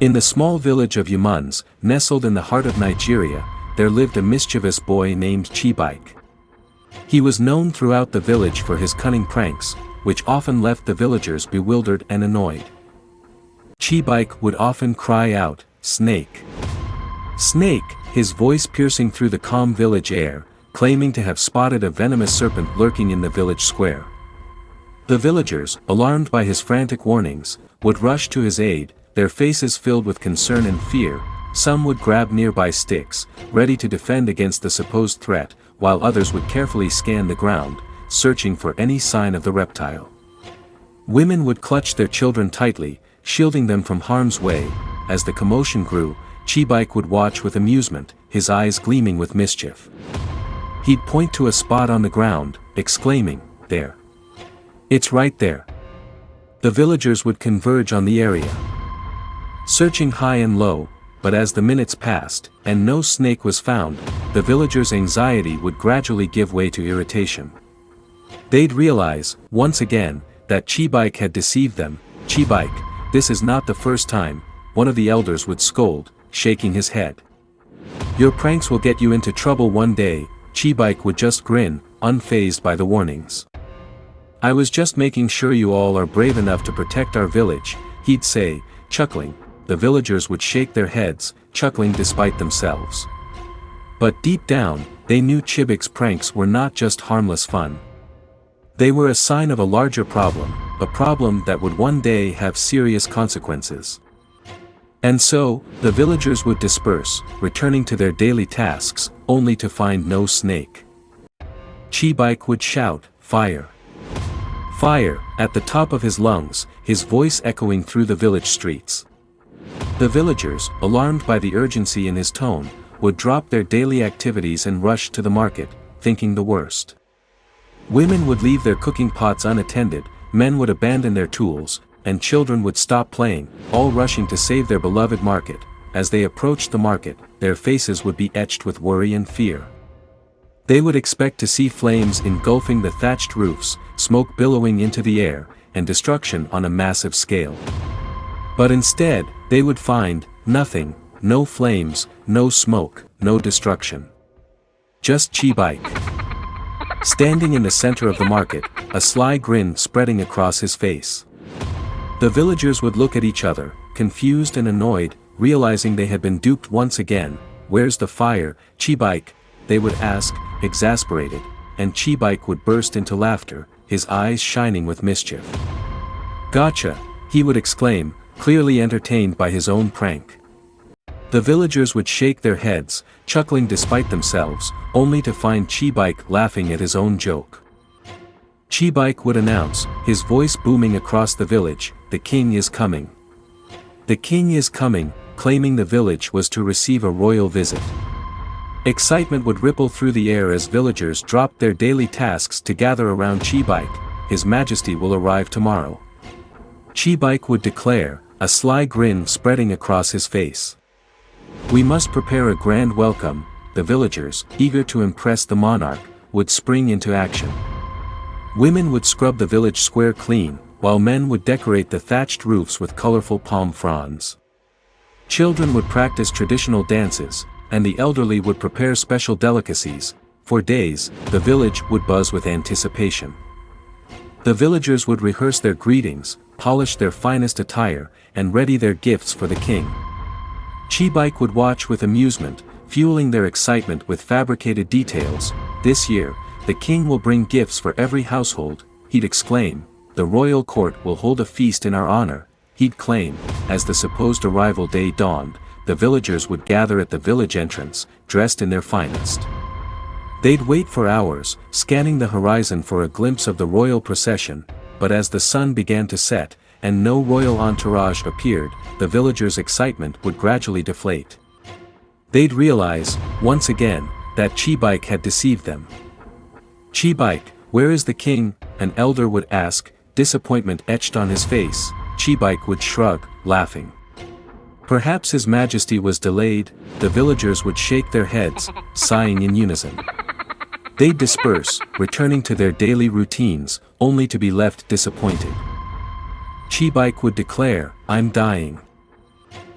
In the small village of Yamuns, nestled in the heart of Nigeria, there lived a mischievous boy named Chibike. He was known throughout the village for his cunning pranks, which often left the villagers bewildered and annoyed. Chibike would often cry out, "Snake! Snake!" his voice piercing through the calm village air, claiming to have spotted a venomous serpent lurking in the village square. The villagers, alarmed by his frantic warnings, would rush to his aid, their faces filled with concern and fear. Some would grab nearby sticks, ready to defend against the supposed threat, while others would carefully scan the ground, searching for any sign of the reptile. Women would clutch their children tightly, shielding them from harm's way. As the commotion grew, Chibike would watch with amusement, his eyes gleaming with mischief. He'd point to a spot on the ground, exclaiming, "There! It's right there!" The villagers would converge on the area, searching high and low, but as the minutes passed, and no snake was found, the villagers' anxiety would gradually give way to irritation. They'd realize, once again, that Chibike had deceived them. "Chibike, this is not the first time," one of the elders would scold, shaking his head. "Your pranks will get you into trouble one day." Chibike would just grin, unfazed by the warnings. "I was just making sure you all are brave enough to protect our village," he'd say, chuckling. The villagers would shake their heads, chuckling despite themselves. But deep down, they knew Chibike's pranks were not just harmless fun. They were a sign of a larger problem, a problem that would one day have serious consequences. And so, the villagers would disperse, returning to their daily tasks, only to find no snake. Chibike would shout, "Fire! Fire!" at the top of his lungs, his voice echoing through the village streets. The villagers, alarmed by the urgency in his tone, would drop their daily activities and rush to the market, thinking the worst. Women would leave their cooking pots unattended, men would abandon their tools, and children would stop playing, all rushing to save their beloved market. As they approached the market, their faces would be etched with worry and fear. They would expect to see flames engulfing the thatched roofs, smoke billowing into the air, and destruction on a massive scale. But instead, they would find nothing, no flames, no smoke, no destruction. Just Chibike, standing in the center of the market, a sly grin spreading across his face. The villagers would look at each other, confused and annoyed, realizing they had been duped once again. "Where's the fire, Chibike?" they would ask, exasperated, and Chibike would burst into laughter, his eyes shining with mischief. "Gotcha!" he would exclaim, clearly entertained by his own prank. The villagers would shake their heads, chuckling despite themselves, only to find Chibike laughing at his own joke. Chibike would announce, his voice booming across the village, "The king is coming. The king is coming," claiming the village was to receive a royal visit. Excitement would ripple through the air as villagers dropped their daily tasks to gather around Chibike. "His Majesty will arrive tomorrow," Chibike would declare, a sly grin spreading across his face. "We must prepare a grand welcome." The villagers, eager to impress the monarch, would spring into action. Women would scrub the village square clean, while men would decorate the thatched roofs with colorful palm fronds. Children would practice traditional dances, and the elderly would prepare special delicacies. For days, the village would buzz with anticipation. The villagers would rehearse their greetings, polish their finest attire, and ready their gifts for the king. Chibike would watch with amusement, fueling their excitement with fabricated details. "This year, the king will bring gifts for every household," he'd exclaim. "The royal court will hold a feast in our honor," he'd claim. As the supposed arrival day dawned, the villagers would gather at the village entrance, dressed in their finest. They'd wait for hours, scanning the horizon for a glimpse of the royal procession, but as the sun began to set, and no royal entourage appeared, the villagers' excitement would gradually deflate. They'd realize, once again, that Chibike had deceived them. "Chibike, where is the king?" an elder would ask, disappointment etched on his face. Chibike would shrug, laughing. Perhaps His Majesty was delayed. The villagers would shake their heads, sighing in unison. They'd disperse, returning to their daily routines, only to be left disappointed. Chibike would declare, "I'm dying.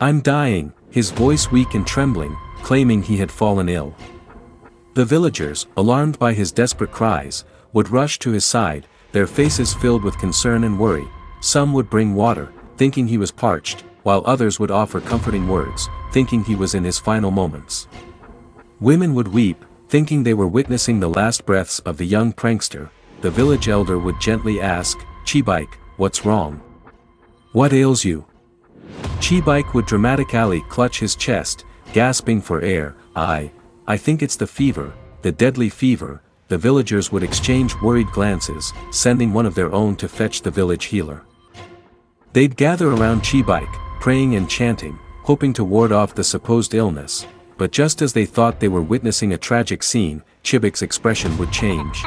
"I'm dying," his voice weak and trembling, claiming he had fallen ill. The villagers, alarmed by his desperate cries, would rush to his side, their faces filled with concern and worry. Some would bring water, thinking he was parched, while others would offer comforting words, thinking he was in his final moments. Women would weep, thinking they were witnessing the last breaths of the young prankster. The village elder would gently ask, "Chibike, what's wrong? What ails you?" Chibike would dramatically clutch his chest, gasping for air. I think it's the fever, the deadly fever." The villagers would exchange worried glances, sending one of their own to fetch the village healer. They'd gather around Chibike, praying and chanting, hoping to ward off the supposed illness, but just as they thought they were witnessing a tragic scene, Chibike's expression would change.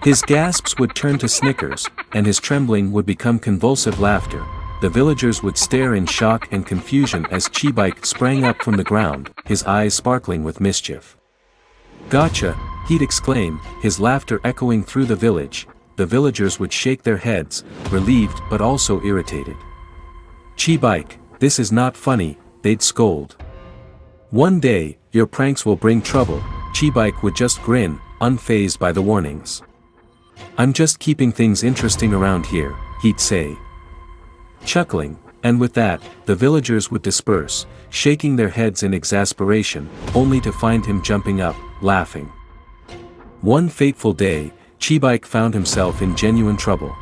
His gasps would turn to snickers, and his trembling would become convulsive laughter. The villagers would stare in shock and confusion as Chibike sprang up from the ground, his eyes sparkling with mischief. "Gotcha," he'd exclaim, his laughter echoing through the village. The villagers would shake their heads, relieved but also irritated. "Chibike, this is not funny," they'd scold. "One day, your pranks will bring trouble." Chibike would just grin, unfazed by the warnings. "I'm just keeping things interesting around here," he'd say, chuckling, and with that, the villagers would disperse, shaking their heads in exasperation, only to find him jumping up, laughing. One fateful day, Chibike found himself in genuine trouble.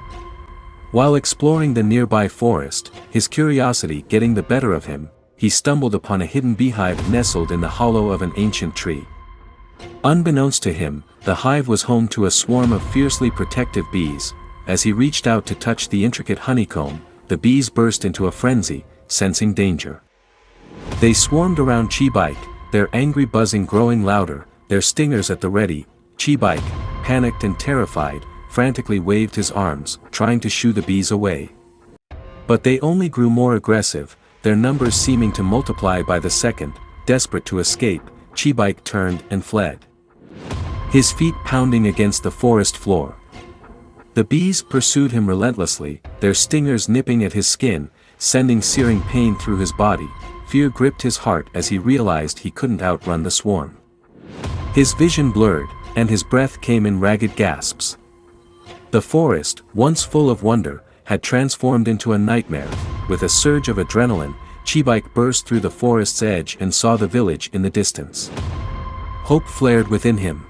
While exploring the nearby forest, his curiosity getting the better of him, he stumbled upon a hidden beehive nestled in the hollow of an ancient tree. Unbeknownst to him, the hive was home to a swarm of fiercely protective bees. As he reached out to touch the intricate honeycomb, the bees burst into a frenzy, sensing danger. They swarmed around Chibike, their angry buzzing growing louder, their stingers at the ready. Chibike, panicked and terrified, frantically waved his arms, trying to shoo the bees away. But they only grew more aggressive, their numbers seeming to multiply by the second. Desperate to escape, Chibike turned and fled, his feet pounding against the forest floor. The bees pursued him relentlessly, their stingers nipping at his skin, sending searing pain through his body. Fear gripped his heart as he realized he couldn't outrun the swarm. His vision blurred, and his breath came in ragged gasps. The forest, once full of wonder, had transformed into a nightmare. With a surge of adrenaline, Chibike burst through the forest's edge and saw the village in the distance. Hope flared within him.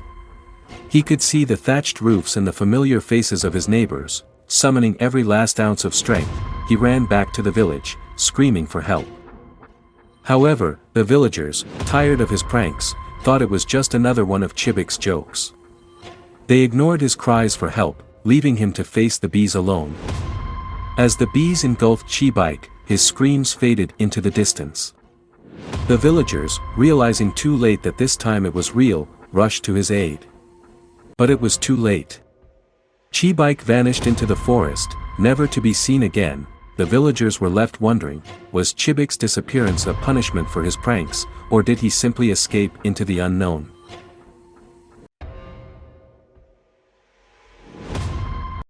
He could see the thatched roofs and the familiar faces of his neighbors. Summoning every last ounce of strength, he ran back to the village, screaming for help. However, the villagers, tired of his pranks, thought it was just another one of Chibike's jokes. They ignored his cries for help, leaving him to face the bees alone. As the bees engulfed Chibike, his screams faded into the distance. The villagers, realizing too late that this time it was real, rushed to his aid. But it was too late. Chibike vanished into the forest, never to be seen again. The villagers were left wondering, was Chibike's disappearance a punishment for his pranks, or did he simply escape into the unknown?